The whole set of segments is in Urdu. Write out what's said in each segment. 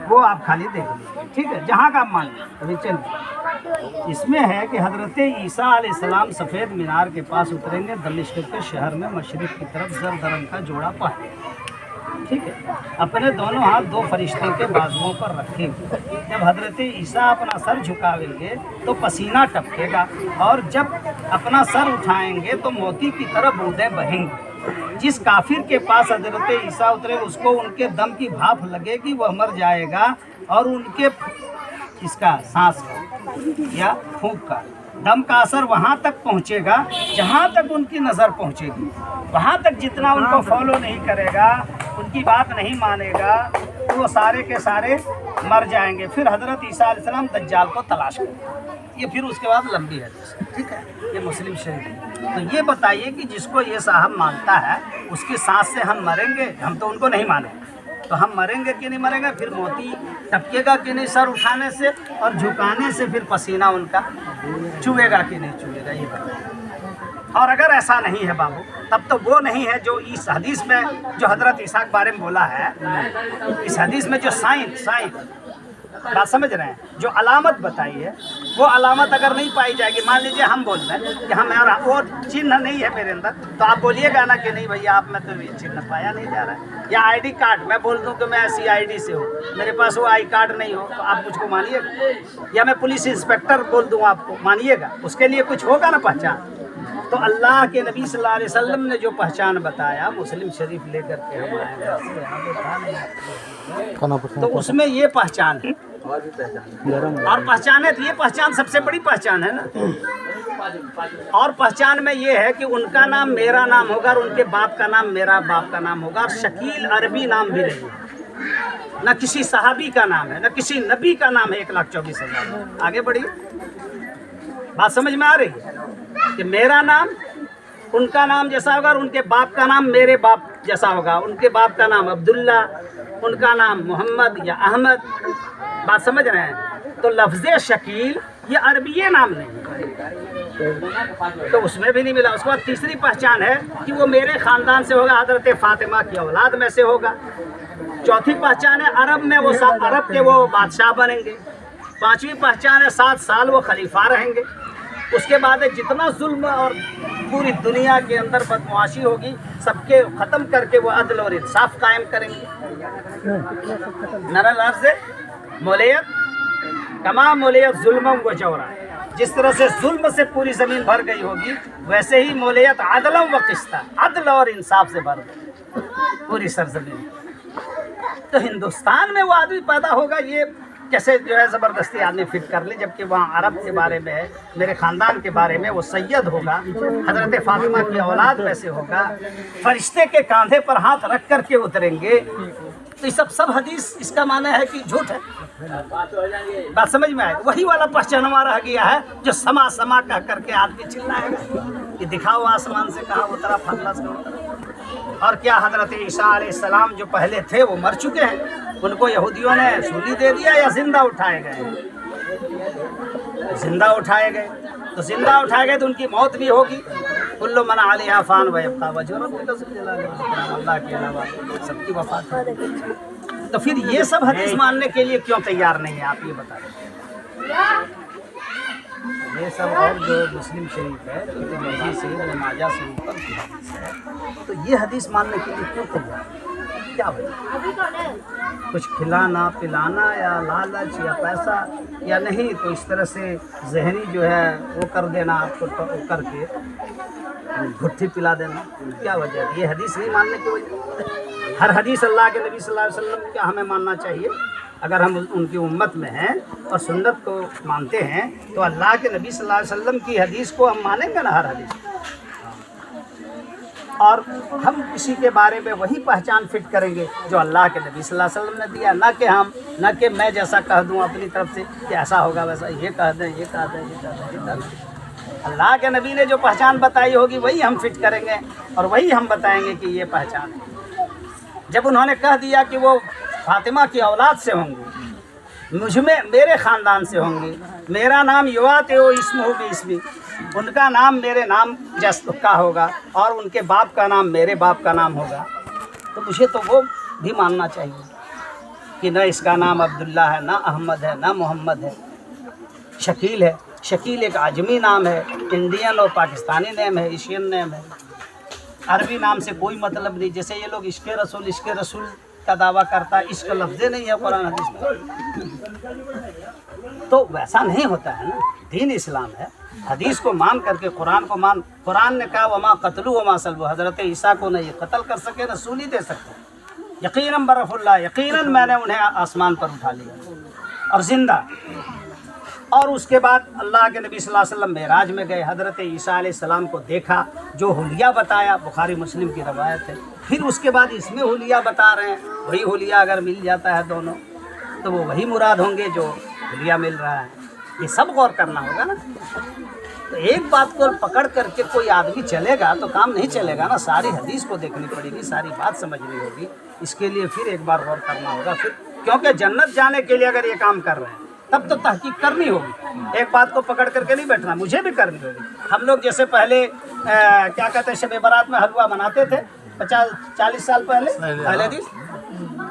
وہ آپ خالی دیکھ لیجیے، ٹھیک ہے، جہاں کا آپ مان لیں۔ ابھی چلیے، اس میں ہے کہ حضرت عیسیٰ علیہ السلام سفید مینار کے پاس اتریں گے، دمشق کے شہر میں مشرق کی طرف زرد رنگ کا جوڑا پہنے، ٹھیک ہے، اپنے دونوں ہاتھ دو فرشتوں کے بازوؤں پر رکھیں گے۔ جب حضرت عیسیٰ اپنا سر جھکاویں گے تو پسینہ ٹپکے گا، اور جب اپنا سر اٹھائیں گے تو موتی کی طرح بوندیں بہیں گی۔ جس کافر کے پاس حضرت عیسیٰ اترے اس کو ان کے دم کی بھاپ لگے گی، وہ مر جائے گا، اور ان کے اس کا سانس کا یا پھونک کا دم کا اثر وہاں تک پہنچے گا جہاں تک ان کی نظر پہنچے گی، وہاں تک جتنا ان کو فالو نہیں کرے گا، ان کی بات نہیں مانے گا، تو وہ سارے کے سارے مر جائیں گے۔ پھر حضرت عیسیٰ علیہ السلام دجال کو تلاش کریں گے۔ یہ پھر اس کے بعد لمبی حدیث ہے، ٹھیک ہے، یہ مسلم شریف ہے۔ تو یہ بتائیے کہ جس کو یہ صاحب مانتا ہے اس کی سانس سے ہم مریں گے؟ ہم تو ان کو نہیں مانیں، تو ہم مریں گے کہ نہیں مریں گے؟ پھر موتی ٹپکے گا کہ نہیں سر اٹھانے سے اور جھکانے سے؟ پھر پسینہ ان کا چوئے گا کہ نہیں چوئے گا؟ یہ بتائیے۔ اور اگر ایسا نہیں ہے بابو، تب تو وہ نہیں ہے جو اس حدیث میں جو حضرت عیسیٰ کے بارے میں بولا ہے، اس حدیث میں جو سائن بات سمجھ رہے ہیں، جو علامت بتائی ہے، وہ علامت اگر نہیں پائی جائے گی، مان لیجیے ہم بول رہے ہیں کہ ہمارا وہ چنہ نہیں ہے میرے اندر، تو آپ بولیے گا نا کہ نہیں بھیا آپ میں تو یہ چنہ پایا نہیں جا رہا ہے۔ یا آئی ڈی کارڈ میں بول دوں کہ میں ایسی آئی ڈی سے ہوں، میرے پاس وہ آئی کارڈ نہیں ہو، تو آپ مجھ کو مانیے گا؟ یا میں پولیس انسپیکٹر بول دوں آپ کو، مانیے گا؟ اس کے لیے کچھ ہوگا نا پہچان۔ تو اللہ کے نبی صلی اللہ علیہ وسلم نے جو پہچان بتایا، مسلم شریف لے کر کے ہم آئے، تو اس میں یہ پہچان ہے، اور پہچان ہے تو یہ پہچان سب سے بڑی پہچان ہے نا۔ اور پہچان میں یہ ہے کہ ان کا نام میرا نام ہوگا، اور ان کے باپ کا نام میرا باپ کا نام ہوگا، اور شکیل عربی نام بھی نہیں ہے، نہ کسی صحابی کا نام ہے، نہ کسی نبی کا نام ہے۔ 1,24,000 آگے بڑھیے، بات سمجھ میں آ رہی ہے کہ میرا نام ان کا نام جیسا ہوگا، اور ان کے باپ کا نام میرے باپ جیسا ہوگا۔ ان کے باپ کا نام عبداللہ، ان کا نام محمد یا احمد، بات سمجھ رہے ہیں؟ تو لفظ شکیل یہ عربی نام نہیں ہے، تو اس میں بھی نہیں ملا۔ اس کے بعد تیسری پہچان ہے کہ وہ میرے خاندان سے ہوگا، حضرت فاطمہ کی اولاد میں سے ہوگا۔ چوتھی پہچان ہے عرب میں وہ عرب کے وہ بادشاہ بنیں گے۔ پانچویں پہچان ہے 7 سال وہ خلیفہ رہیں گے۔ اس کے بعد جتنا ظلم اور پوری دنیا کے اندر بدمعاشی ہوگی سب کے ختم کر کے وہ عدل اور انصاف قائم کریں گے۔ نرا لفظ مولیت کما مولیت ظلمم و جورا، جس طرح سے ظلم سے پوری زمین بھر گئی ہوگی، ویسے ہی مولیت عدلم و قسطا، عدل اور انصاف سے بھر گئی پوری سرزمین۔ تو ہندوستان میں وہ آدمی پیدا ہوگا، یہ کیسے جو ہے زبردستی آدمی فٹ کر لے، جبکہ وہاں عرب کے بارے میں ہے، میرے خاندان کے بارے میں وہ سید ہوگا، حضرت فاطمہ کی اولاد میں سے ہوگا، فرشتے کے کاندھے پر ہاتھ رکھ کر کے اتریں گے۔ تو یہ سب حدیث اس کا معنی ہے کہ جھوٹ ہے، بات سمجھ میں آئے؟ وہی والا پہچانوا رہ گیا ہے جو سما سما کہہ کر کے آدمی چلائے گا کہ دکھاؤ آسمان سے کہاں اترا پھلس کا اترا۔ اور کیا حضرت عیسیٰ علیہ السلام جو پہلے تھے وہ مر چکے ہیں؟ ان کو یہودیوں نے سولی دے دیا یا زندہ اٹھائے گئے؟ زندہ اٹھائے گئے، تو زندہ اٹھائے گئے تو ان کی موت بھی ہوگی۔ کل من علیہا فان ویبقی وجہ ربک ذو الجلال والاکرام، اللہ کے علاوہ سب کی وفات ہوگی۔ تو پھر یہ سب حدیث ماننے کے لیے کیوں تیار نہیں ہے؟ آپ یہ بتائیں۔ یہ سب اور جو مسلم شریف ہے، ترمذی سے، ابن ماجہ سے اوپر کی حدیث ہے، تو یہ حدیث ماننے کے لیے کیوں تیار؟ کیا وجہ؟ کچھ کھلانا پلانا یا لالچ یا پیسہ یا نہیں، تو اس طرح سے ذہنی جو ہے وہ کر دینا آپ کو کر کے گھٹی پلا دینا، کیا وجہ ہے؟ یہ حدیث نہیں ماننے کی وجہ؟ ہر حدیث اللہ کے نبی صلی اللہ علیہ وسلم کا ہمیں ماننا چاہیے۔ اگر ہم ان کی امت میں ہیں اور سنت کو مانتے ہیں تو اللہ کے نبی صلی اللہ علیہ وسلم کی حدیث کو ہم مانیں گے نا، ہر حدیث۔ اور ہم کسی کے بارے میں وہی پہچان فٹ کریں گے جو اللہ کے نبی صلی اللہ علیہ وسلم نے دیا، نہ کہ میں جیسا کہہ دوں اپنی طرف سے کہ ایسا ہوگا ویسا، یہ کہہ دیں یہ کہہ دیں یہ کہہ دیں یہ کہہ دیں۔ اللہ کے نبی نے جو پہچان بتائی ہوگی وہی ہم فٹ کریں گے، اور وہی ہم بتائیں گے کہ یہ پہچان ہے۔ جب انہوں نے کہہ دیا کہ وہ فاطمہ کی اولاد سے ہوں گے، مجھ میں میرے خاندان سے ہوں گے، میرا نام یوات ہو اسم ہو اسمی، ان کا نام میرے نام جیسا کا ہوگا، اور ان کے باپ کا نام میرے باپ کا نام ہوگا، تو مجھے تو وہ بھی ماننا چاہیے۔ کہ نہ اس کا نام عبداللہ ہے، نہ احمد ہے، نہ محمد ہے، شکیل ہے۔ شکیل ایک عجمی نام ہے، انڈین اور پاکستانی نیم ہے، ایشین نیم ہے، عربی نام سے کوئی مطلب نہیں۔ جیسے یہ لوگ عشق رسول کا دعویٰ کرتا ہے، عشق لفظ نہیں ہے قرآن حدیث میں، تو ویسا نہیں ہوتا ہے نا۔ دین اسلام ہے، حدیث کو مان کر کے قرآن کو مان۔ قرآن نے کہا وما قتلوا وما صلبوا، حضرت عیسیٰ کو نہ یہ قتل کر سکے نہ سولی دے سکتے، یقیناً برف اللہ، یقیناً میں نے انہیں آسمان پر اٹھا لیا اور زندہ۔ اور اس کے بعد اللہ کے نبی صلی اللہ علیہ وسلم معراج میں گئے، حضرت عیسیٰ علیہ السلام کو دیکھا، جو حلیہ بتایا، بخاری مسلم کی روایت ہے۔ پھر اس کے بعد اس میں حلیہ بتا رہے ہیں، وہی حلیہ اگر مل جاتا ہے دونوں تو وہ وہی مراد ہوں گے جو حلیہ مل رہا ہے۔ یہ سب غور کرنا ہوگا نا۔ تو ایک بات کو پکڑ کر کے کوئی آدمی چلے گا تو کام نہیں چلے گا نا، ساری حدیث کو دیکھنی پڑے گی، ساری بات سمجھنی ہوگی۔ اس کے لیے پھر ایک بار غور کرنا ہوگا، پھر کیونکہ جنت جانے کے لیے اگر یہ کام کر رہے ہیں تب تو تحقیق کرنی ہوگی، ایک بات کو پکڑ کر کے نہیں بیٹھنا، مجھے بھی کرنی ہوگی۔ ہم لوگ جیسے پہلے کیا کہتے ہیں شب برات میں حلوہ بناتے تھے 40 سال پہلے، اہل حدیث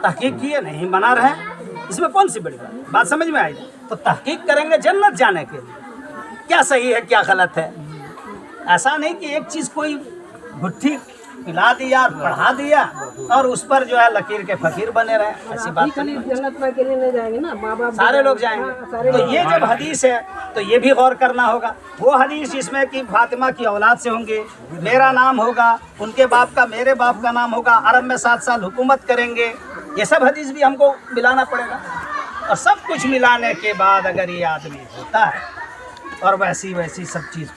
تحقیق کیے نہیں، بنا رہے ہیں، اس میں کون سی بڑی بات سمجھ میں آئی؟ تو تحقیق کریں گے جنت جانے کے لیے، کیا صحیح ہے کیا غلط ہے۔ ایسا نہیں کہ ایک چیز کوئی گٹھی پلا دیا پڑھا دیا اور اس پر جو ہے لکیر کے فقیر بنے رہے، ایسی بات تو نہیں۔ جنت میں اکیلے نہیں جائیں گے نا، ماں باپ سارے لوگ جائیں گے۔ تو یہ جب حدیث ہے تو یہ بھی غور کرنا ہوگا۔ وہ حدیث جس میں کہ فاطمہ کی اولاد سے ہوں گے، میرا نام ہوگا، ان کے باپ کا میرے باپ کا نام ہوگا، عرب میں 7 سال حکومت کریں گے، یہ سب حدیث بھی ہم کو ملانا پڑے گا۔ اور سب کچھ ملانے کے بعد اگر یہ آدمی ہوتا ہے اور ویسی سب چیز